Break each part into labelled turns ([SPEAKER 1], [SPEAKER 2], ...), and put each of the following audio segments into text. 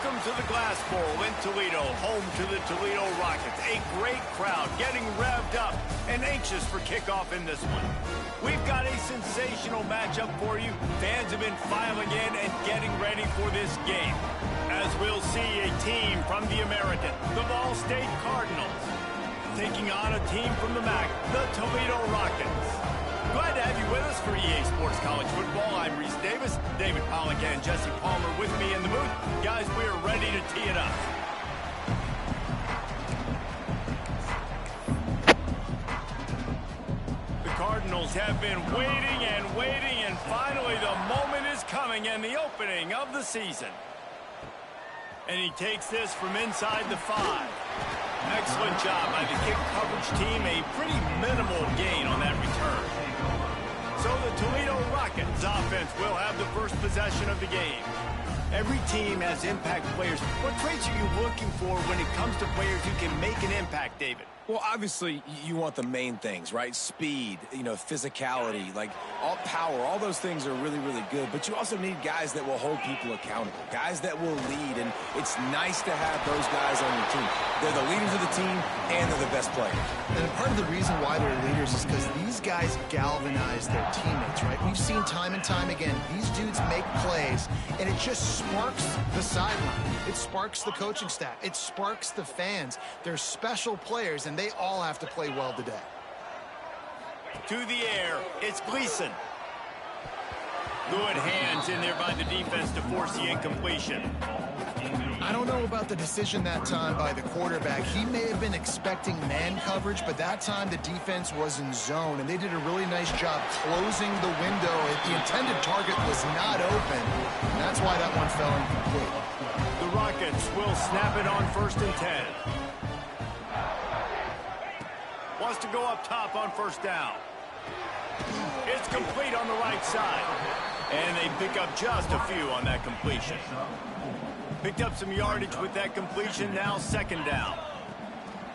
[SPEAKER 1] Welcome to the Glass Bowl in Toledo, home to the Toledo Rockets. A great crowd getting revved up and anxious for kickoff in this one. We've got a sensational matchup for you. Fans have been filing in and getting ready for this game. As we'll see a team from the American, the Ball State Cardinals, taking on a team from the MAC, the Toledo Rockets. Glad to have you with us for EA Sports College Football. I'm Reese Davis, David Pollock and Jesse Palmer with me in the booth. Guys, we are ready to tee it up. The Cardinals have been waiting and finally the moment is coming and the opening of the season. And he takes this from inside the 5. Excellent job by the kick coverage team. A pretty minimal gain on that return. So the Toledo Rockets offense will have the first possession of the game. Every team has impact players. What traits are you looking for when it comes to players who can make an impact, David?
[SPEAKER 2] Well, obviously, you want the main things, right? Speed, physicality, like all power, all those things are really, really good. But you also need guys that will hold people accountable, guys that will lead. And it's nice to have those guys on your team. They're the leaders of the team, and they're the best players.
[SPEAKER 3] And part of the reason why they're leaders is because these guys galvanize their teammates, right? We've seen time and time again, these dudes make plays, and it just sparks the sideline. It sparks the coaching staff. It sparks the fans. They're special players, and they all have to play well today.
[SPEAKER 1] To the air, it's Gleason. Good hands in there by the defense to force the incompletion.
[SPEAKER 3] I don't know about the decision that time by the quarterback. He may have been expecting man coverage, but that time the defense was in zone, and they did a really nice job closing the window. The intended target was not open, and that's why that one fell incomplete.
[SPEAKER 1] The Rockets will snap it on 1st and 10. Wants to go up top on 1st down. It's complete on the right side. And they pick up just a few on that completion. Picked up some yardage with that completion, now 2nd down.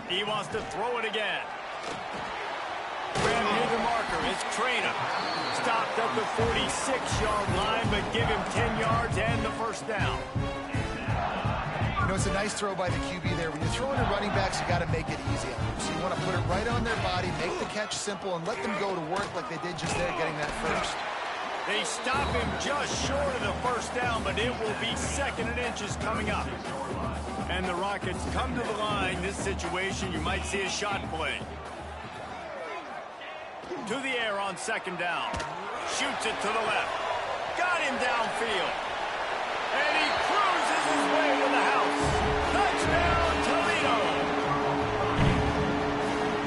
[SPEAKER 1] He wants to throw it again. Grab near the marker, it's Trainer. Stopped at the 46-yard line, but give him 10 yards and the 1st down.
[SPEAKER 3] It's a nice throw by the QB there. When you're throwing to running backs, you got to make it easy on them. So you want to put it right on their body, make the catch simple, and let them go to work like they did just there, getting that first.
[SPEAKER 1] They stop him just short of the 1st down, but it will be 2nd and inches coming up. And the Rockets come to the line. This situation, you might see a shot play. To the air on 2nd down. Shoots it to the left. Got him downfield. And he cruises his way to the house. Touchdown, Toledo!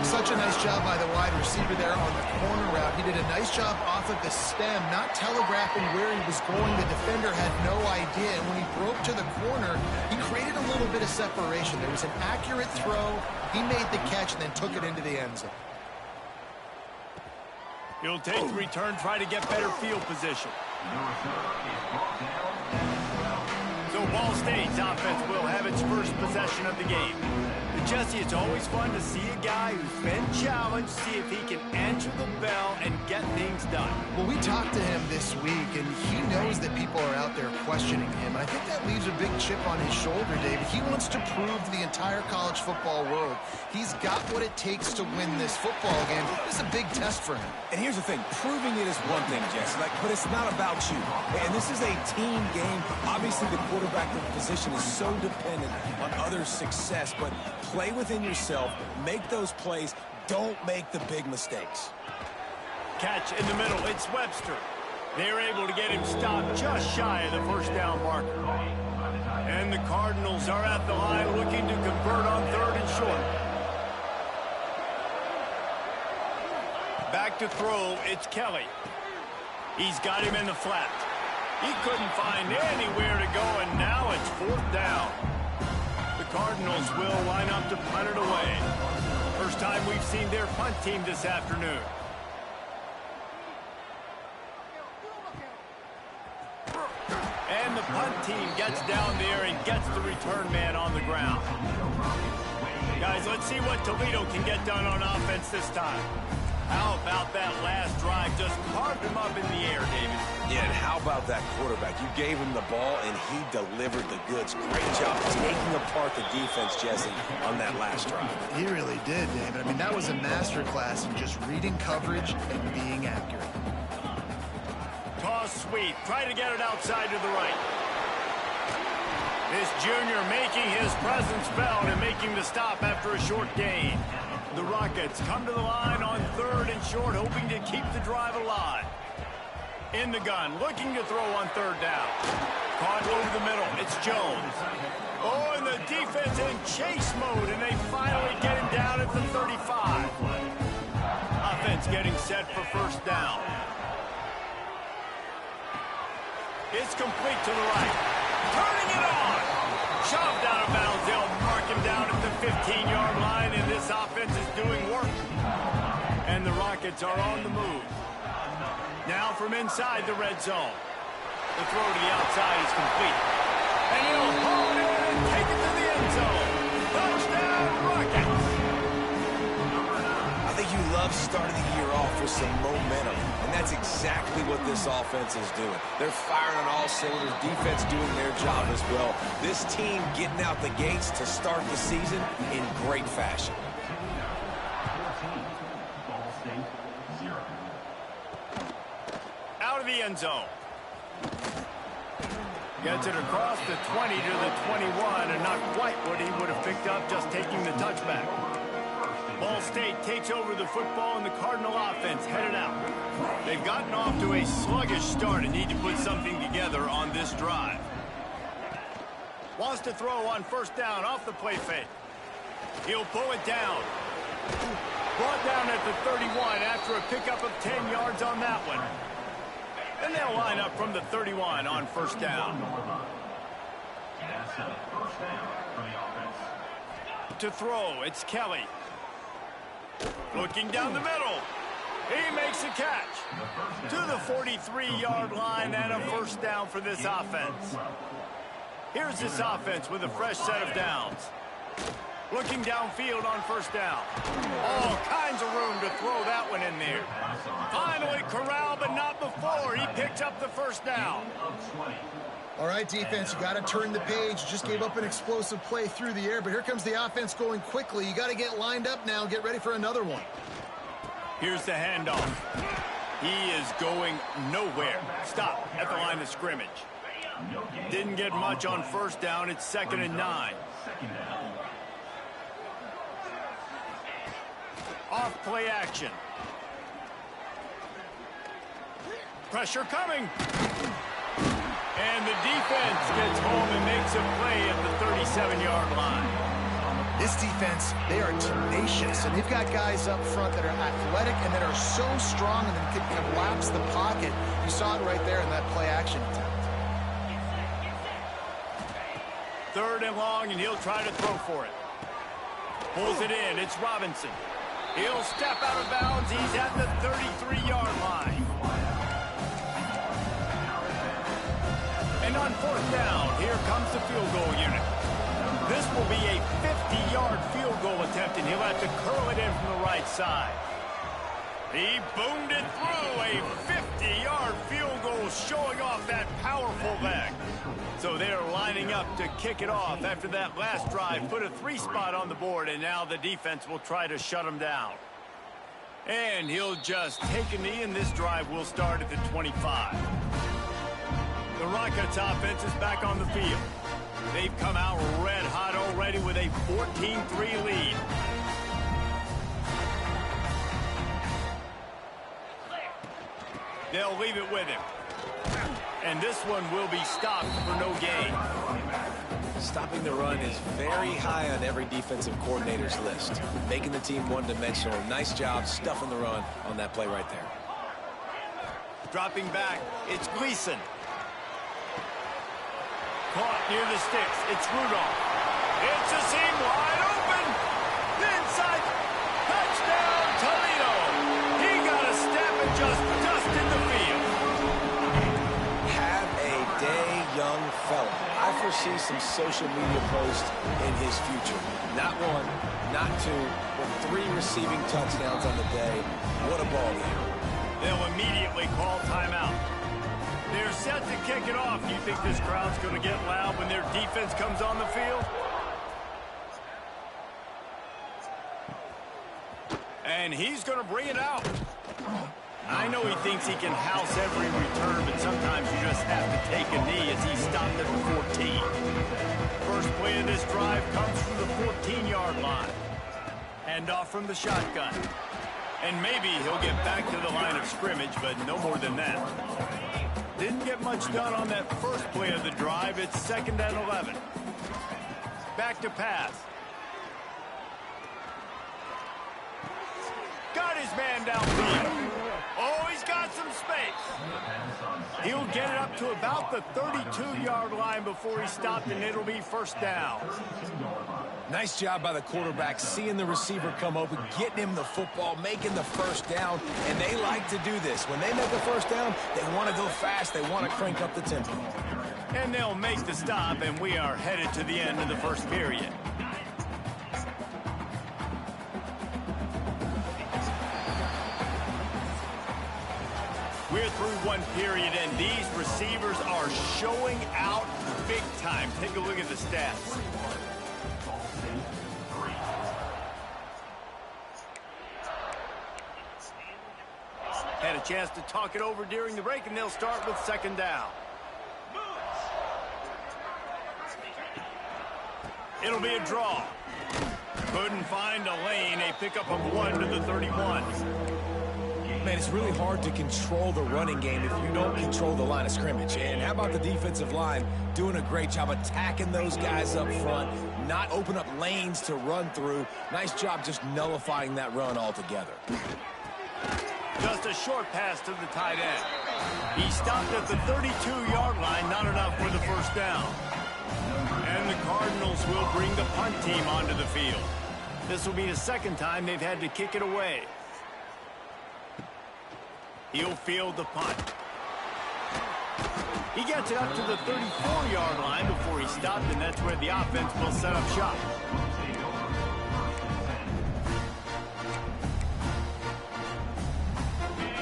[SPEAKER 3] Such a nice job by the wide receiver there on the corner route. He did a nice job off of the stem, not telegraphing where he was going. The defender had no idea. And when he broke to the corner, he created a little bit of separation. There was an accurate throw. He made the catch and then took it into the end zone.
[SPEAKER 1] He'll take the return, try to get better field position. So Ball State's offense will have its first possession of the game. But Jesse, it's always fun to see a guy who's been challenged, see if he can answer the bell and get things done.
[SPEAKER 3] Well, we talked to him this week, and he knows that people are out there questioning him. And I think that leaves a big chip on his shoulder, David. He wants to prove to the entire college football world he's got what it takes to win this football game. This is a big test for him.
[SPEAKER 2] And here's the thing, proving it is one thing, Jesse, but it's not about you. And this is a team game. Obviously, the quarterback position is so dependent on others' success, but play within yourself, make those plays, don't make the big mistakes.
[SPEAKER 1] Catch in the middle, it's Webster. They're able to get him stopped just shy of the 1st down marker. And the Cardinals are at the line looking to convert on 3rd and short. Back to throw, it's Kelly. He's got him in the flat. He couldn't find anywhere to go, and now it's 4th down. The Cardinals will line up to punt it away. First time we've seen their punt team this afternoon. And the punt team gets down there and gets the return man on the ground. Guys, let's see what Toledo can get done on offense this time. How about that last drive? Just carved him up in the air, David.
[SPEAKER 2] Yeah, and how about that quarterback? You gave him the ball, and he delivered the goods. Great job taking apart the defense, Jesse, on that last drive.
[SPEAKER 3] He really did, David. I mean, that was a masterclass in just reading coverage and being accurate.
[SPEAKER 1] Toss sweep. Try to get it outside to the right. This junior making his presence felt and making the stop after a short gain. The Rockets come to the line on 3rd and short, hoping to keep the drive alive. In the gun, looking to throw on 3rd down. Caught over the middle. It's Jones. Oh, and the defense in chase mode, and they finally get him down at the 35. Offense getting set for 1st down. It's complete to the right. Turning it on. Shoved out of bounds. They'll mark him down at the 15-yard line, and this offense is doing work. And the Rockets are on the move. Now from inside the red zone. The throw to the outside is complete. And he'll haul it in and take it to the end zone. Touchdown, Rockets!
[SPEAKER 2] I think you love starting the year off with some momentum, and that's exactly what this offense is doing. They're firing on all cylinders, defense doing their job as well. This team getting out the gates to start the season in great fashion.
[SPEAKER 1] Out of the end zone. Gets it across the 20 to the 21, and not quite what he would have picked up just taking the touchback. Ball State takes over the football, and the Cardinal offense headed out. They've gotten off to a sluggish start and need to put something together on this drive. Wants to throw on 1st down off the play fake. He'll pull it down. Brought down at the 31 after a pickup of 10 yards on that one. And they'll line up from the 31 on 1st down. To throw, it's Kelly. Looking down the middle. He makes a catch. To the 43-yard line and a 1st down for this offense. Here's this offense with a fresh set of downs. Looking downfield on 1st down. All kinds of room to throw that one in there. Finally corralled, but not before. He picks up the 1st down.
[SPEAKER 3] All right, defense, you got to turn the page. You just gave up an explosive play through the air, but here comes the offense going quickly. You got to get lined up now, get ready for another one.
[SPEAKER 1] Here's the handoff. He is going nowhere. Stop at the line of scrimmage. Didn't get much on 1st down. It's 2nd and 9. Off play action. Pressure coming. And the defense gets home and makes a play at the 37-yard line.
[SPEAKER 3] This defense, they are tenacious, and they've got guys up front that are athletic and that are so strong and that can collapse the pocket. You saw it right there in that play action attempt.
[SPEAKER 1] 3rd and long, and he'll try to throw for it. Pulls it in. It's Robinson. He'll step out of bounds. He's at the 33-yard line. And on 4th down, here comes the field goal unit. This will be a 50-yard field goal attempt, and he'll have to curl it in from the right side. He boomed it through. A 50-yard field goal showing off that powerful leg. So they're lining up to kick it off after that last drive. Put a 3-spot on the board, and now the defense will try to shut him down. And he'll just take a knee, and this drive will start at the 25. The Rockets offense is back on the field. They've come out red hot already with a 14-3 lead. They'll leave it with him. And this one will be stopped for no gain.
[SPEAKER 2] Stopping the run is very high on every defensive coordinator's list. Making the team one-dimensional. Nice job stuffing the run on that play right there.
[SPEAKER 1] Dropping back, it's Gleason. Caught near the sticks. It's Rudolph. It's a seam wide open. The inside. Touchdown, Toledo. He got a step and just dusted the field.
[SPEAKER 2] Have a day, young fella. I foresee some social media posts in his future. Not one, not two, but 3 receiving touchdowns on the day. What a ball game.
[SPEAKER 1] They'll immediately call timeout. They're set to kick it off. You think this crowd's going to get loud when their defense comes on the field? And he's going to bring it out. I know he thinks he can house every return, but sometimes you just have to take a knee as he stopped at the 14. First play of this drive comes from the 14-yard line. Hand off from the shotgun. And maybe he'll get back to the line of scrimmage, but no more than that. Didn't get much done on that first play of the drive. It's 2nd and 11. Back to pass. Got his man downfield. Oh, he's got some space. He'll get it up to about the 32-yard line before he stopped, and it'll be 1st down.
[SPEAKER 2] Nice job by the quarterback, seeing the receiver come open, getting him the football, making the 1st down, and they like to do this. When they make a 1st down, they want to go fast. They want to crank up the tempo.
[SPEAKER 1] And they'll make the stop, and we are headed to the end of the 1st period. We're through 1 period, and these receivers are showing out big time. Take a look at the stats. Had a chance to talk it over during the break, and they'll start with 2nd down. It'll be a draw. Couldn't find a lane. A pickup of 1 to the 31.
[SPEAKER 2] Man, it's really hard to control the running game if you don't control the line of scrimmage. And how about the defensive line doing a great job attacking those guys up front, not open up lanes to run through. Nice job just nullifying that run altogether.
[SPEAKER 1] Just a short pass to the tight end. He stopped at the 32-yard line, not enough for the 1st down. And the Cardinals will bring the punt team onto the field. This will be the 2nd time they've had to kick it away. He'll field the punt. He gets it up to the 34-yard line before he stopped, and that's where the offense will set up shop.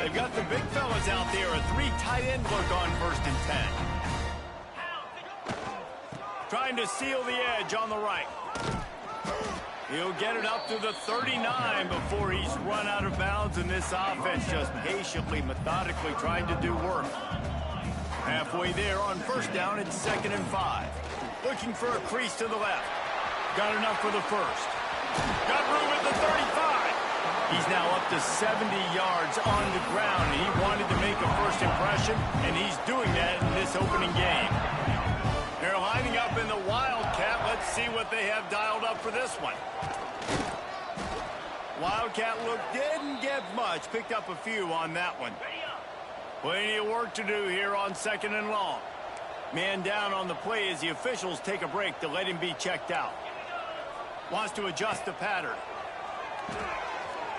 [SPEAKER 1] They've got the big fellas out there. A 3 tight end look on 1st and 10. Trying to seal the edge on the right. He'll get it up to the 39 before he's run out of bounds, and this offense just patiently, methodically trying to do work. Halfway there on 1st down, it's 2nd and 5. Looking for a crease to the left. Got enough for the 1st. Got room at the 35. He's now up to 70 yards on the ground, and he wanted to make a 1st impression, and he's doing that in this opening game. They're lining up in the Wildcat. Let's see what they have dialed up for this one. Wildcat look didn't get much. Picked up a few on that one. Plenty of work to do here on 2nd and long. Man down on the play as the officials take a break to let him be checked out. Wants to adjust the pattern.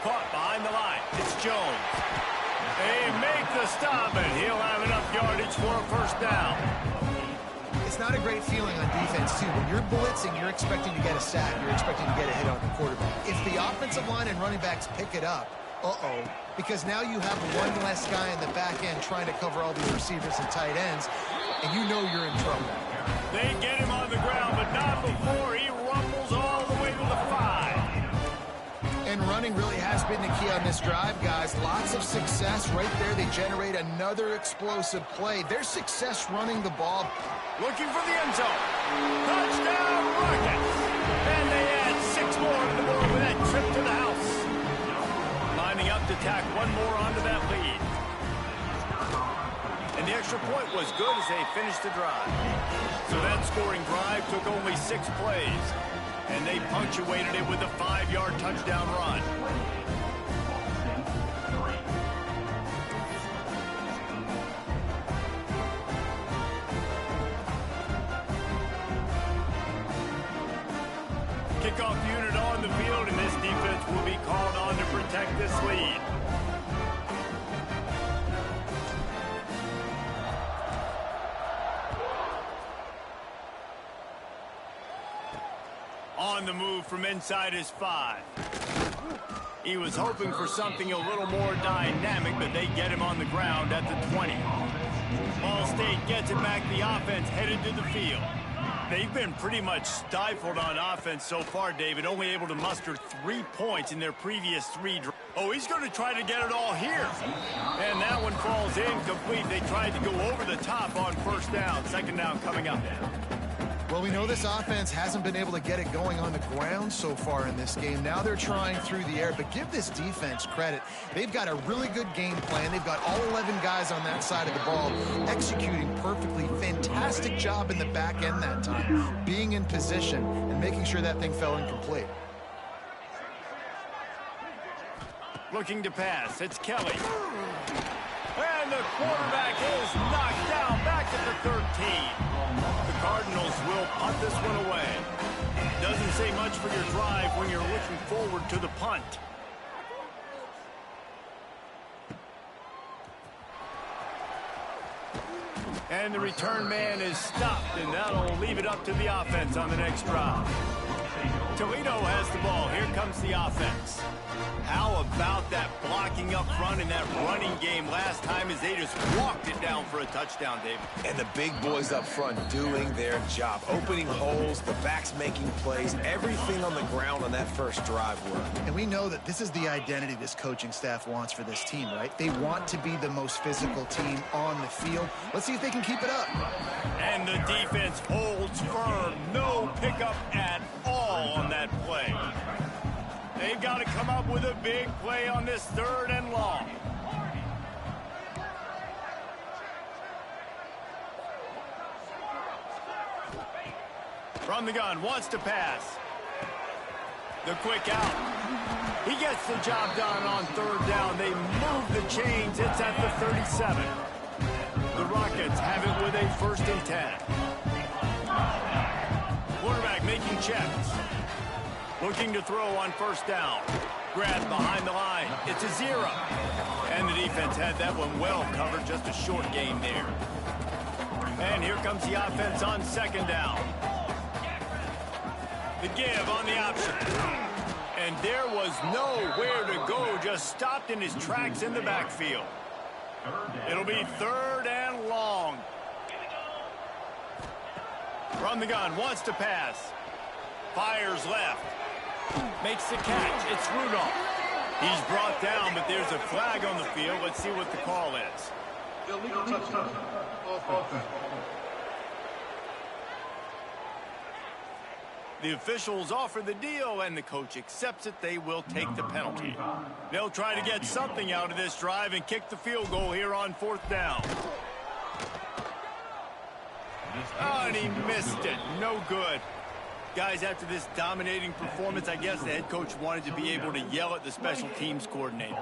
[SPEAKER 1] Caught behind the line. It's Jones. They make the stop, and he'll have enough yardage for a 1st down.
[SPEAKER 3] It's not a great feeling on defense, too. When you're blitzing, you're expecting to get a sack. You're expecting to get a hit on the quarterback. If the offensive line and running backs pick it up, because now you have one less guy in the back end trying to cover all these receivers and tight ends, and you know you're in trouble.
[SPEAKER 1] They get him on the ground, but not before he rumbles all the way to the 5.
[SPEAKER 3] And running really has been the key on this drive, guys. Lots of success right there. They generate another explosive play. Their success running the ball.
[SPEAKER 1] Looking for the end zone. Touchdown, Rockets! And they add 6 more to the board with that trip to the house. Lining up to tack one more onto that lead. And the extra point was good as they finished the drive. So that scoring drive took only 6 plays. And they punctuated it with a 5-yard touchdown run. Kickoff unit on the field, and this defense will be called on to protect this lead. on the move from inside his 5. He was hoping for something a little more dynamic, but they get him on the ground at the 20. Ball State gets it back. The offense headed to the field. They've been pretty much stifled on offense so far, David, only able to muster 3 points in their previous 3 drives. Oh, he's going to try to get it all here. And that one falls incomplete. They tried to go over the top on first down. Second down coming up.
[SPEAKER 3] Well, we know this offense hasn't been able to get it going on the ground so far in this game. Now they're trying through the air, but give this defense credit. They've got a really good game plan. They've got all 11 guys on that side of the ball executing perfectly. Fantastic job in the back end that time, being in position and making sure that thing fell incomplete.
[SPEAKER 1] Looking to pass. It's Kelly. And the quarterback is knocked down back at the 13. The Cardinals will punt this one away. Doesn't say much for your drive when you're looking forward to the punt. And the return man is stopped, and that'll leave it up to the offense on the next drive. Toledo has the ball. Here comes the offense. How about that blocking up front in that running game last time as they just walked it down for a touchdown, David?
[SPEAKER 2] And the big boys up front doing their job. Opening holes, the backs making plays, everything on the ground on that first drive worked.
[SPEAKER 3] And we know that this is the identity this coaching staff wants for this team, right? They want to be the most physical team on the field. Let's see if they can keep it up.
[SPEAKER 1] And the defense holds firm. No pickup at all on that play. They've got to come up with a big play on this 3rd and long. From the gun, wants to pass. The quick out. He gets the job done on 3rd down. They move the chains. It's at the 37. The Rockets have it with a 1st and 10. Quarterback making checks. Looking to throw on 1st down. Grabbed behind the line. It's a 0. And the defense had that one well covered. Just a short gain there. And here comes the offense on 2nd down. The give on the option. And there was nowhere to go. Just stopped in his tracks in the backfield. It'll be 3rd and long. From the gun. Wants to pass. Fires left. Makes the catch. It's Rudolph. He's brought down, but there's a flag on the field. Let's see what the call is.
[SPEAKER 4] Illegal touchdown. Offense.
[SPEAKER 1] The officials offer the deal, and the coach accepts it. They will take the penalty. They'll try to get something out of this drive and kick the field goal here on 4th down. Oh, and he missed it. No good. Guys, after this dominating performance, I guess the head coach wanted to be able to yell at the special teams coordinator.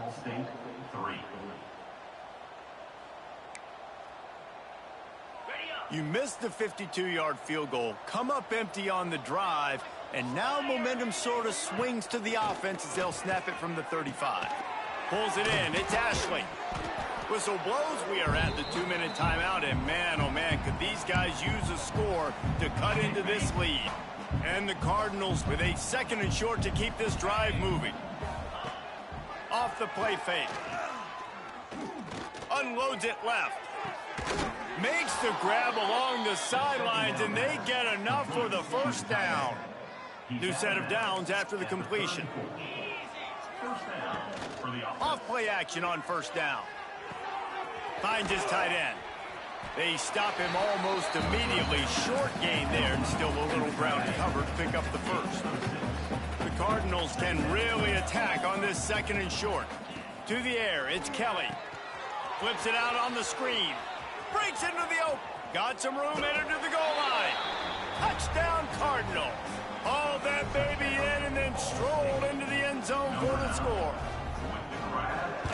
[SPEAKER 1] You missed the 52-yard field goal, come up empty on the drive, and now momentum sort of swings to the offense as they'll snap it from the 35. Pulls it in. It's Ashley. Whistle blows. We are at the 2-minute timeout, and man, oh man, could these guys use a score to cut into this lead. And the Cardinals with a 2nd and short to keep this drive moving. Off the play fake. Unloads it left. Makes the grab along the sidelines, and they get enough for the 1st down. New set of downs after the completion. Off play action on 1st down. Finds his tight end. They stop him almost immediately. Short gain there, and still a little ground cover to pick up the 1st. The Cardinals can really attack on this 2nd and short. To the air, it's Kelly. Flips it out on the screen. Breaks into the open. Got some room, entered to the goal line. Touchdown, Cardinals. Hauled that baby in and then strolled into the end zone for the score.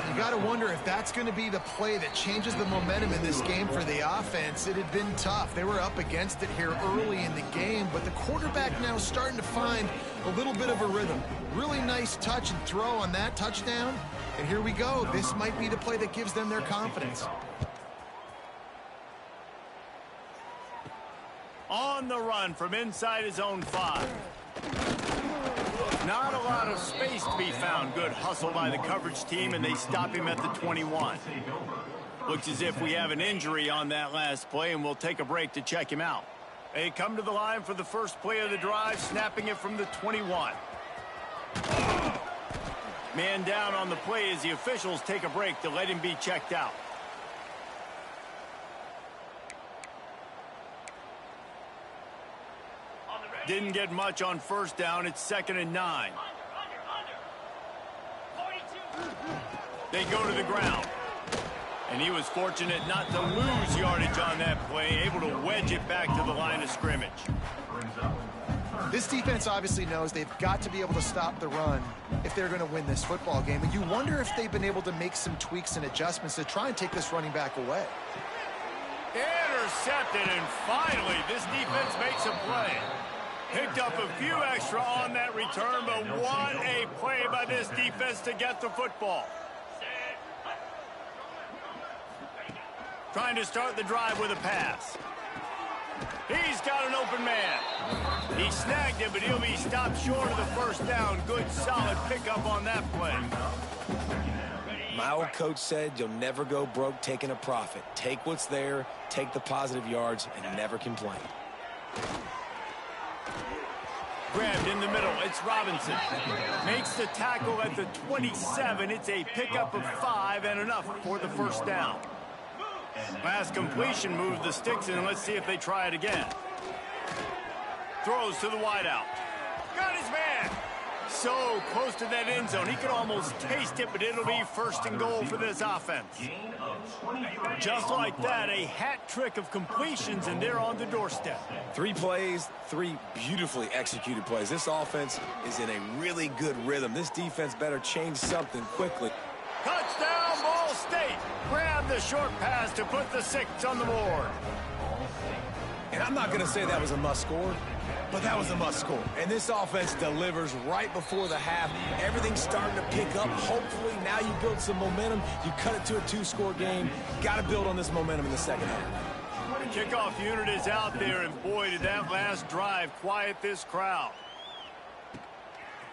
[SPEAKER 3] You got to wonder if that's going to be the play that changes the momentum in this game for the offense. It had been tough. They were up against it here early in the game, but the quarterback now starting to find a little bit of a rhythm. Really nice touch and throw on that touchdown. And here we go. This might be the play that gives them their confidence.
[SPEAKER 1] On the run from inside his own 5. Not a lot of space to be found. Good hustle by the coverage team, and they stop him at the 21. Looks as if we have an injury on that last play, and we'll take a break to check him out. They come to the line for the first play of the drive, snapping it from the 21. Man down on the play as the officials take a break to let him be checked out. Didn't get much on first down. It's 2nd and 9. They go to the ground. And he was fortunate not to lose yardage on that play, able to wedge it back to the line of scrimmage.
[SPEAKER 3] This defense obviously knows they've got to be able to stop the run if they're going to win this football game. And you wonder if they've been able to make some tweaks and adjustments to try and take this running back away.
[SPEAKER 1] Intercepted, and finally this defense makes a play. Picked up a few extra on that return, but what a play by this defense to get the football. Trying to start the drive with a pass. He's got an open man. He snagged him, but he'll be stopped short of the first down. Good, solid pickup on that play.
[SPEAKER 2] My old coach said you'll never go broke taking a profit. Take what's there, take the positive yards, and never complain.
[SPEAKER 1] Grabbed in the middle. It's Robinson. Makes the tackle at the 27. It's a pickup of 5 and enough for the first down. Last completion moved the sticks in. Let's see if they try it again. Throws to the wideout. Got his man. So close to that end zone. He could almost taste it, but it'll be 1st and goal for this offense. Just like that, a hat trick of completions, and they're on the doorstep.
[SPEAKER 2] 3 plays, 3 beautifully executed plays. This offense is in a really good rhythm. This defense better change something quickly.
[SPEAKER 1] Touchdown, Ball State. Grab the short pass to put the 6 on the board.
[SPEAKER 2] And I'm not going to say that was a must score, but that was a must score. And this offense delivers right before the half. Everything's starting to pick up. Hopefully now you build some momentum. You cut it to a 2-score game. Got to build on this momentum in the second half.
[SPEAKER 1] The kickoff unit is out there, and boy, did that last drive quiet this crowd.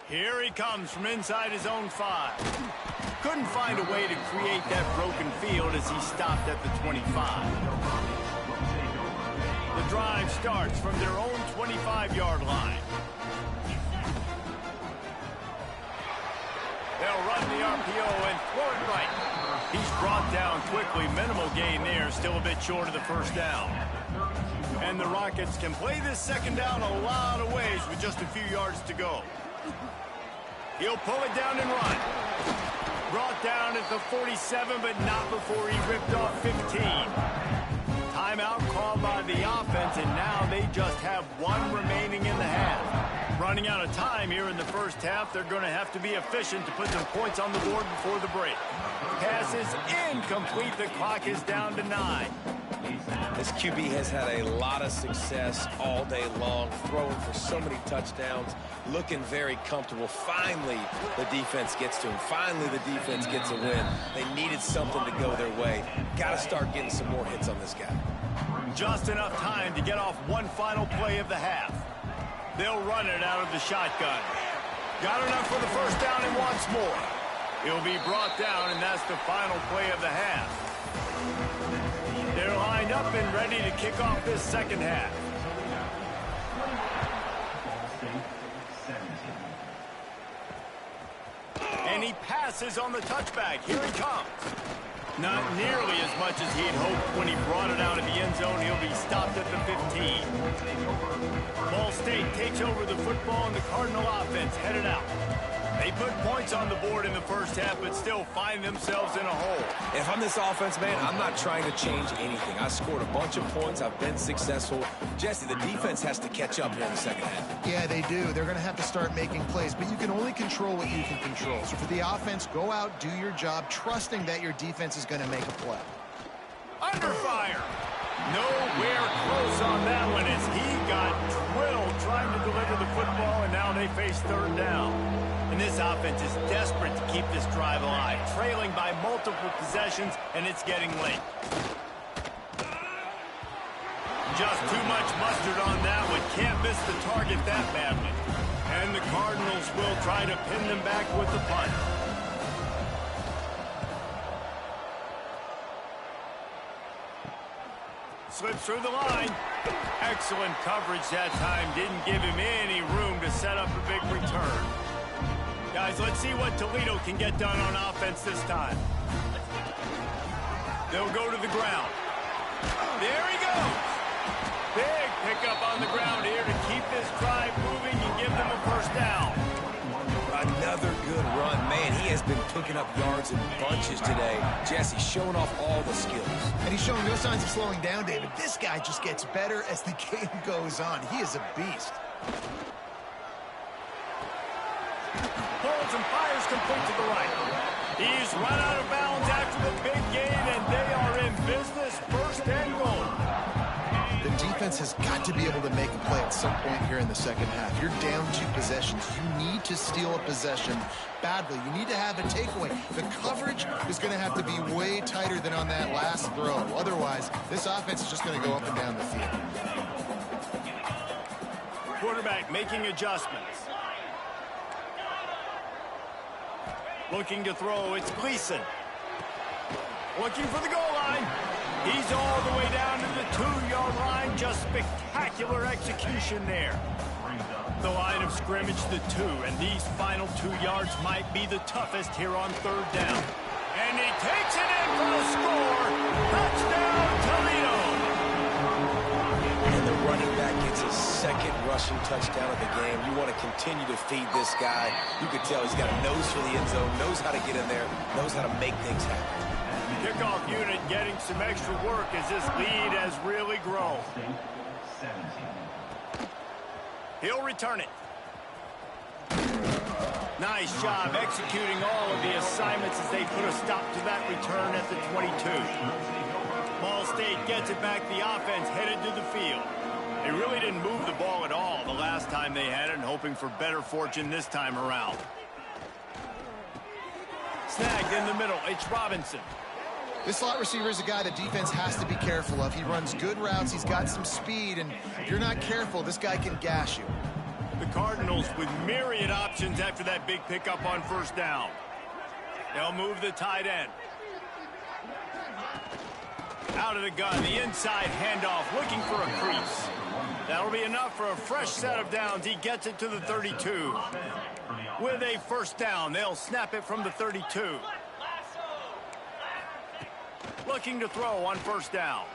[SPEAKER 1] Here he comes from inside his own 5. Couldn't find a way to create that broken field as he stopped at the 25. The drive starts from their own 25-yard line. They'll run the RPO and throw it right. He's brought down quickly. Minimal gain there, still a bit short of the first down. And the Rockets can play this second down a lot of ways with just a few yards to go. He'll pull it down and run. Brought down at the 47, but not before he ripped off 15. Timeout called by the offense, and now they just have 1 remaining in the half. Running out of time here in the first half, they're going to have to be efficient to put some points on the board before the break. Pass is incomplete. The clock is down to 9.
[SPEAKER 2] This QB has had a lot of success all day long, throwing for so many touchdowns, looking very comfortable. Finally, the defense gets to him. Finally, the defense gets a win. They needed something to go their way. Got to start getting some more hits on this guy.
[SPEAKER 1] Just enough time to get off one final play of the half. They'll run it out of the shotgun. Got enough for the first down and wants more. He'll be brought down, and that's the final play of the half. They're lined up and ready to kick off this second half. And he passes on the touchback. Here he comes. Not nearly as much as he'd hoped when he brought it out of the end zone. He'll be stopped at the 15. Ball State takes over the football, and the Cardinal offense headed out. They put points on the board in the first half, but still find themselves in a hole.
[SPEAKER 2] If I'm this offense, man, I'm not trying to change anything. I scored a bunch of points. I've been successful. Jesse, the defense has to catch up here in the second half.
[SPEAKER 3] Yeah, they do. They're going to have to start making plays, but you can only control what you can control. So for the offense, go out, do your job, trusting that your defense is going to make a play.
[SPEAKER 1] Under fire. Nowhere close on that one as he got drilled trying to deliver the football, and now they face third down. And this offense is desperate to keep this drive alive, trailing by multiple possessions, and it's getting late. Just too much mustard on that one. Can't miss the target that badly. And And the Cardinals will try to pin them back with the punt. Slips through the line. Excellent coverage that time. Didn't give him any room to set up a big return. Guys, let's see what Toledo can get done on offense this time. They'll go to the ground. There he goes. Big pickup on the ground here to keep this drive moving and give them a first down.
[SPEAKER 2] Another good run. Man, he has been picking up yards in bunches today. Jesse showing off all the skills.
[SPEAKER 3] And he's showing no signs of slowing down, David. This guy just gets better as the game goes on. He is a beast.
[SPEAKER 1] Pulls and fires complete to the right. He's run out of bounds after the big gain, and they are in business. First and goal.
[SPEAKER 3] The defense has got to be able to make a play at some point here in the second half. You're down 2 possessions. You need to steal a possession badly. You need to have a takeaway. The coverage is going to have to be way tighter than on that last throw. Otherwise, this offense is just going to go up and down the field.
[SPEAKER 1] Quarterback making adjustments. Looking to throw, it's Gleason. Looking for the goal line. He's all the way down to the 2-yard line. Just spectacular execution there. The line of scrimmage, the 2, and these final 2 yards might be the toughest here on third down. And he takes it in for the score. Touchdown, Toledo.
[SPEAKER 2] And the running back gets his second rushing touchdown of the game. You want to continue to feed this guy. You can tell he's got a nose for the end zone, knows how to get in there, knows how to make things happen.
[SPEAKER 1] Kickoff unit getting some extra work as this lead has really grown. He'll return it. Nice job executing all of the assignments as they put a stop to that return at the 22. Ball State gets it back. The offense headed to the field. They really didn't move the ball at all the last time they had it, and hoping for better fortune this time around. Snagged in the middle. It's Robinson.
[SPEAKER 3] This slot receiver is a guy the defense has to be careful of. He runs good routes. He's got some speed, and if you're not careful, this guy can gash you.
[SPEAKER 1] The Cardinals with myriad options after that big pickup on first down. They'll move the tight end. Out of the gun, the inside handoff, looking for a crease. That'll be enough for a fresh set of downs. He gets it to the 32. With a first down, they'll snap it from the 32. Looking to throw on first down.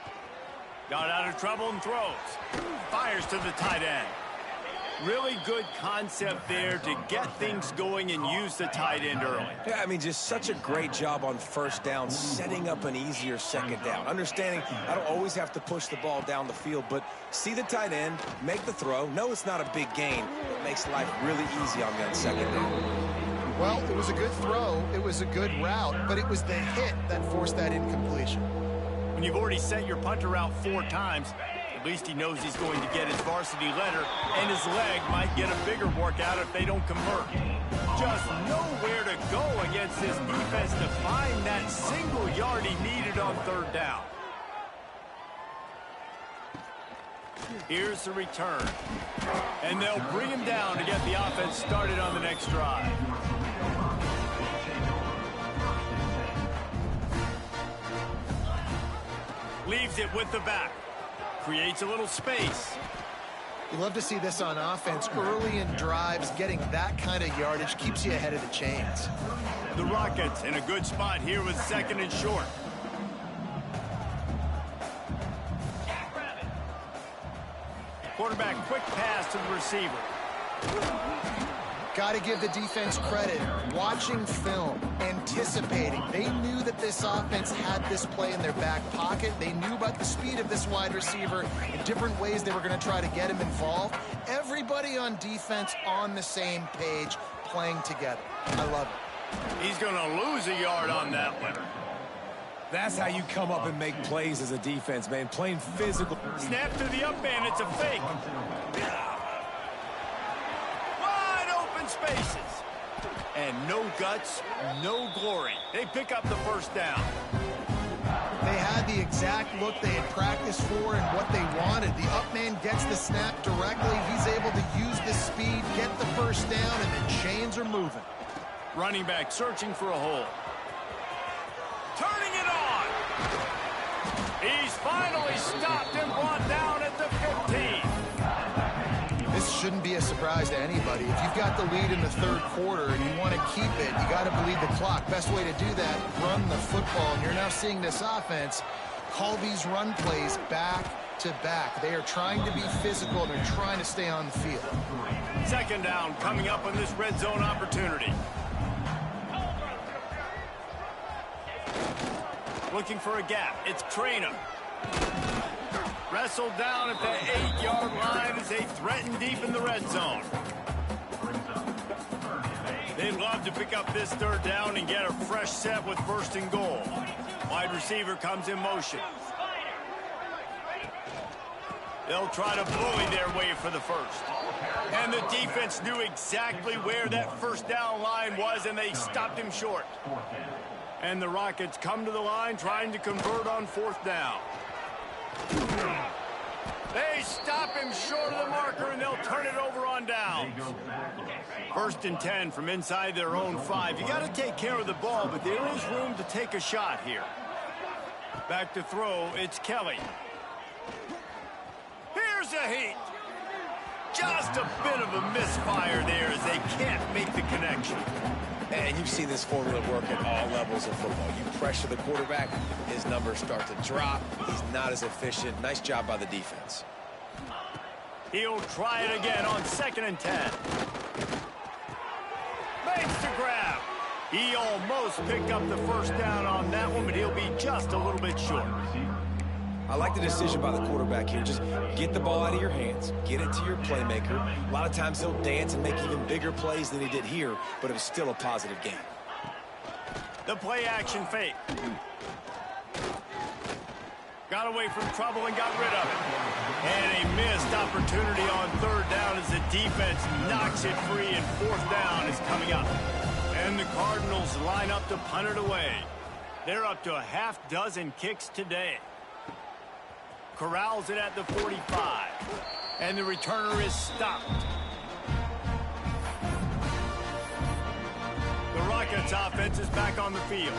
[SPEAKER 1] Got out of trouble and throws. Fires to the tight end. Really good concept there to get things going and use the tight end early.
[SPEAKER 2] Yeah, I mean, just such a great job on first down, setting up an easier second down. Understanding I don't always have to push the ball down the field, but see the tight end, make the throw. No, it's not a big gain. It makes life really easy on me on second down.
[SPEAKER 3] Well, it was a good throw, it was a good route, but it was the hit that forced that incompletion.
[SPEAKER 1] When you've already sent your punter out 4 times, at least he knows he's going to get his varsity letter, and his leg might get a bigger workout if they don't convert. Just nowhere to go against this defense to find that single yard he needed on third down. Here's the return. And they'll bring him down to get the offense started on the next drive. Leaves it with the back. Creates a little space.
[SPEAKER 3] You love to see this on offense. Early in drives, getting that kind of yardage keeps you ahead of the chains.
[SPEAKER 1] The Rockets in a good spot here with second and short. Quarterback, quick pass to the receiver.
[SPEAKER 3] Got to give the defense credit. Watching film, anticipating. They knew that this offense had this play in their back pocket. They knew about the speed of this wide receiver in different ways they were going to try to get him involved. Everybody on defense on the same page, playing together. I love it.
[SPEAKER 1] He's going to lose a yard on that one.
[SPEAKER 2] That's how you come up and make plays as a defense, man. Playing physical.
[SPEAKER 1] Snap to the up man. It's a fake. Wide open spaces. And no guts, no glory. They pick up the first down.
[SPEAKER 3] They had the exact look they had practiced for and what they wanted. The up man gets the snap directly. He's able to use the speed, get the first down, and the chains are moving.
[SPEAKER 1] Running back searching for a hole. Turning it on. He's finally stopped and brought down at the 15.
[SPEAKER 3] This shouldn't be a surprise to anybody. If you've got the lead in the third quarter and you want to keep it, you got to bleed the clock. Best way to do that, run the football. And you're now seeing this offense call these run plays back to back. They are trying to be physical. They're trying to stay on the field.
[SPEAKER 1] Second down coming up on this red zone opportunity. Looking for a gap. It's Trainer. Wrestled down at the 8-yard line as they threaten deep in the red zone. They'd love to pick up this third down and get a fresh set with first and goal. Wide receiver comes in motion. They'll try to bully their way for the first. And the defense knew exactly where that first down line was, and they stopped him short. And the Rockets come to the line trying to convert on fourth down. They stop him short of the marker, and they'll turn it over on downs. First and 10 from inside their own 5. You got to take care of the ball, but there is room to take a shot here. Back to throw, it's Kelly. Here's a heat. Just a bit of a misfire there as they can't make the connection.
[SPEAKER 2] And you've seen this formula work at all levels of football. You pressure the quarterback, his numbers start to drop. He's not as efficient. Nice job by the defense.
[SPEAKER 1] He'll try it again on 2nd and 10. Makes the grab. He almost picked up the first down on that one, but he'll be just a little bit short.
[SPEAKER 2] I like the decision by the quarterback here. Just get the ball out of your hands, get it to your playmaker. A lot of times he'll dance and make even bigger plays than he did here, but it was still a positive game.
[SPEAKER 1] The play action fake. Got away from trouble and got rid of it. And a missed opportunity on third down as the defense knocks it free, and fourth down is coming up. And the Cardinals line up to punt it away. They're up to a half dozen kicks today. Corrals it at the 45. And the returner is stopped. The Rockets offense is back on the field.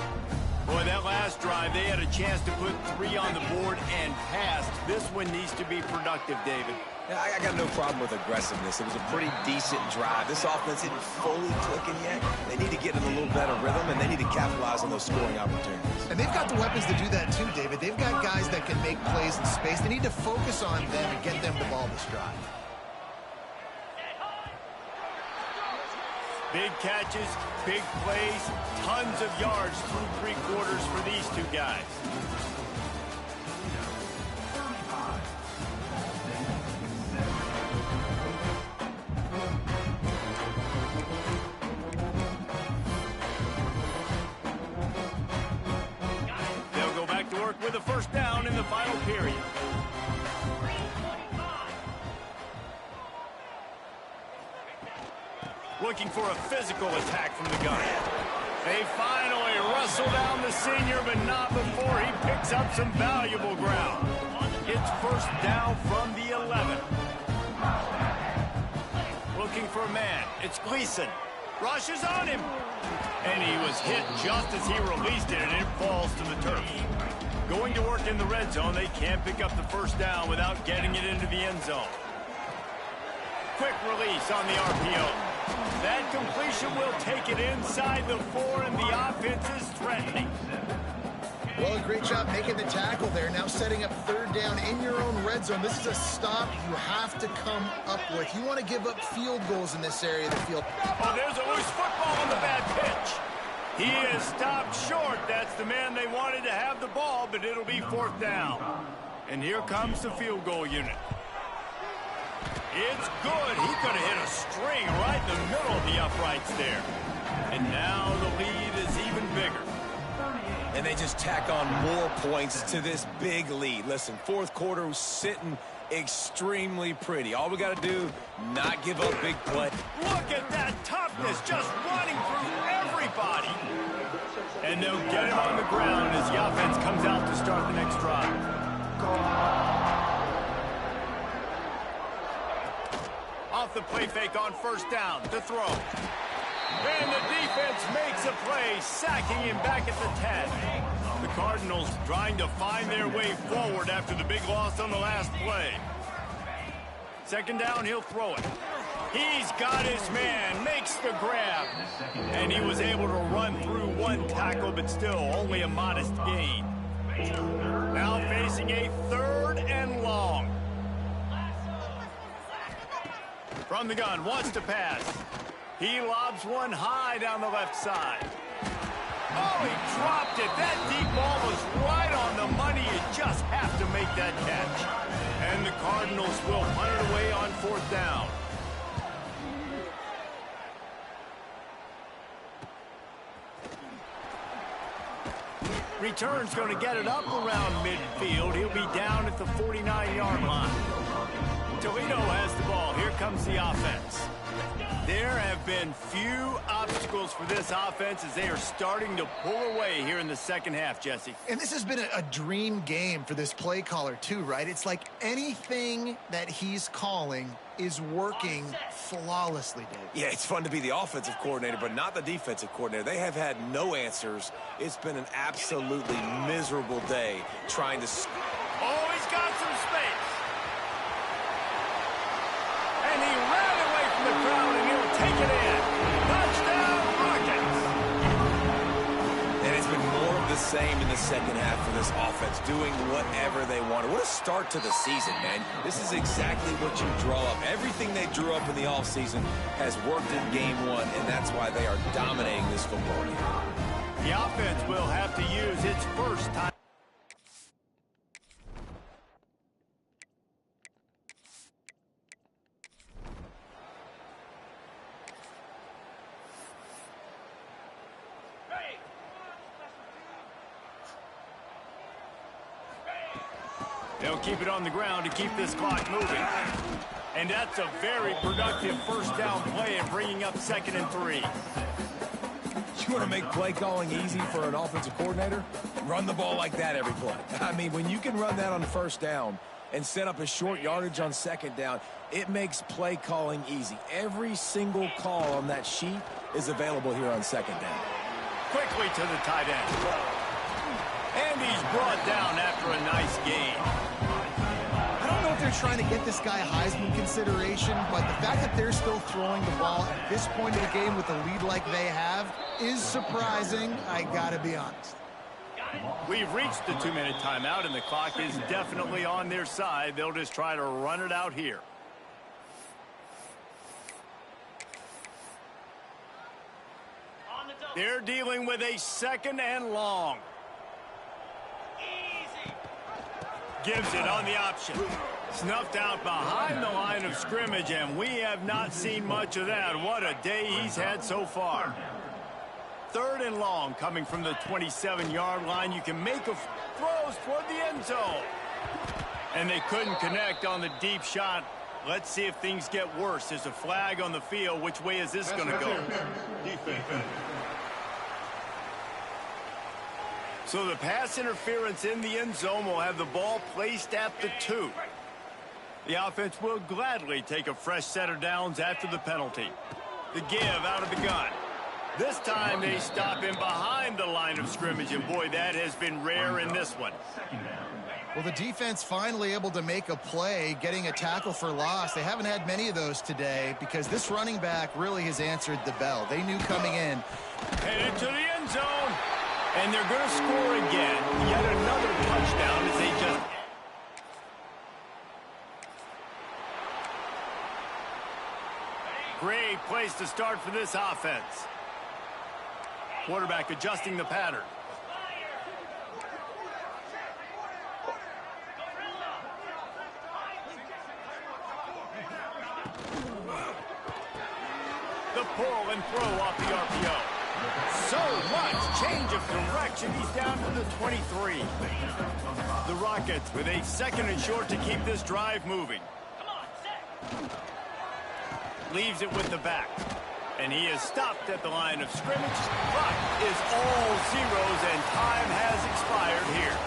[SPEAKER 1] Boy, that last drive, they had a chance to put 3 on the board and passed. This one needs to be productive, David.
[SPEAKER 2] Yeah, I got no problem with aggressiveness. It was a pretty decent drive. This offense isn't fully clicking yet. They need to get in a little better rhythm, and they need to capitalize on those scoring opportunities.
[SPEAKER 3] And they've got the weapons to do that too, David. They've got guys that can make plays in space. They need to focus on them and get them the ball this drive.
[SPEAKER 1] Big catches, big plays, tons of yards through 3 quarters for these two guys. They'll go back to work with a first down in the final period. Looking for a physical attack from the gun. They finally wrestle down the senior, but not before he picks up some valuable ground. It's first down from the 11. Looking for a man. It's Gleason. Rushes on him. And he was hit just as he released it, and it falls to the turf. Going to work in the red zone, they can't pick up the first down without getting it into the end zone. Quick release on the RPO. That completion will take it inside the 4, and the offense is threatening.
[SPEAKER 3] Well, a great job making the tackle there. Now setting up third down in your own red zone. This is a stop you have to come up with. You want to give up field goals in this area of the field.
[SPEAKER 1] Oh, there's a loose football on the bad pitch. He is stopped short. That's the man they wanted to have the ball, but it'll be fourth down. And here comes the field goal unit. It's good. He could have hit a string right in the middle of the uprights there. And now the lead is even bigger.
[SPEAKER 2] And they just tack on more points to this big lead. Listen, fourth quarter was sitting extremely pretty. All we got to do, not give up big play.
[SPEAKER 1] Look at that toughness, just running through everybody. And they'll get him on the ground as the offense comes out to start the next drive. Off the play fake on first down to throw. And the defense makes a play, sacking him back at the 10. The Cardinals trying to find their way forward after the big loss on the last play. Second down, he'll throw it. He's got his man, makes the grab. And he was able to run through one tackle, but still only a modest gain. Now facing a 3rd and long. From the gun, wants to pass. He lobs one high down the left side. Oh, he dropped it. That deep ball was right on the money. You just have to make that catch. And the Cardinals will punt it away on 4th down. Return's going to get it up around midfield. He'll be down at the 49-yard line. Toledo has the ball. Here comes the offense. There have been few obstacles for this offense as they are starting to pull away here in the second half, Jesse.
[SPEAKER 3] And this has been a dream game for this play caller too, right? It's like anything that he's calling is working flawlessly, Dave.
[SPEAKER 2] Yeah, it's fun to be the offensive coordinator, but not the defensive coordinator. They have had no answers. It's been an absolutely miserable day trying to...
[SPEAKER 1] Oh, he's got some space. And he ran away from the crowd, and he'll take it in. Touchdown, Rockets!
[SPEAKER 2] And it's been more of the same in the second half for this offense, doing whatever they wanted. What a start to the season, man. This is exactly what you draw up. Everything they drew up in the offseason has worked in game 1, and that's why they are dominating this football game.
[SPEAKER 1] The offense will have to use its first time. They'll keep it on the ground to keep this clock moving. And that's a very productive first down play and bringing up 2nd and 3.
[SPEAKER 2] You want to make play calling easy for an offensive coordinator? Run the ball like that every play. I mean, when you can run that on first down and set up a short yardage on 2nd down, it makes play calling easy. Every single call on that sheet is available here on 2nd down.
[SPEAKER 1] Quickly to the tight end. And he's brought down after a nice gain.
[SPEAKER 3] I don't know if they're trying to get this guy Heisman consideration, but the fact that they're still throwing the ball at this point of the game with a lead like they have is surprising, I gotta be honest.
[SPEAKER 1] We've reached the 2-minute timeout, and the clock is definitely on their side. They'll just try to run it out here. They're dealing with a 2nd and long. Gives it on the option. Snuffed out behind the line of scrimmage, and we have not seen much of that. What a day he's had so far. 3rd and long coming from the 27-yard line. You can make a throws toward the end zone. And they couldn't connect on the deep shot. Let's see if things get worse. There's a flag on the field. Which way is this going to go?
[SPEAKER 4] Defense.
[SPEAKER 1] So the pass interference in the end zone will have the ball placed at the 2. The offense will gladly take a fresh set of downs after the penalty. The give out of the gun. This time they stop him behind the line of scrimmage, and boy, that has been rare in this one.
[SPEAKER 3] Well, the defense finally able to make a play, getting a tackle for loss. They haven't had many of those today because this running back really has answered the bell. They knew coming in.
[SPEAKER 1] Headed to the end zone. And they're going to score again. Yet another touchdown as they just... Great place to start for this offense. Quarterback adjusting the pattern. The pull and throw off the RPO. So much change of direction. He's down to the 23. The Rockets with a 2nd and short to keep this drive moving. Leaves it with the back. And he is stopped at the line of scrimmage. Clock is all zeros, and time has expired here.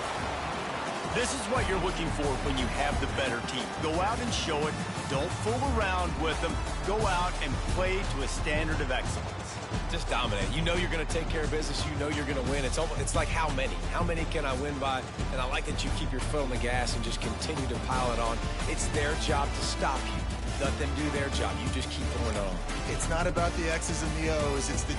[SPEAKER 1] This is what you're looking for when you have the better team. Go out and show it. Don't fool around with them. Go out and play to a standard of excellence.
[SPEAKER 2] Just dominate. You know you're going to take care of business. You know you're going to win. It's like how many? How many can I win by? And I like that you keep your foot on the gas and just continue to pile it on. It's their job to stop you. Let them do their job. You just keep going on.
[SPEAKER 3] It's not about the X's and the O's. It's the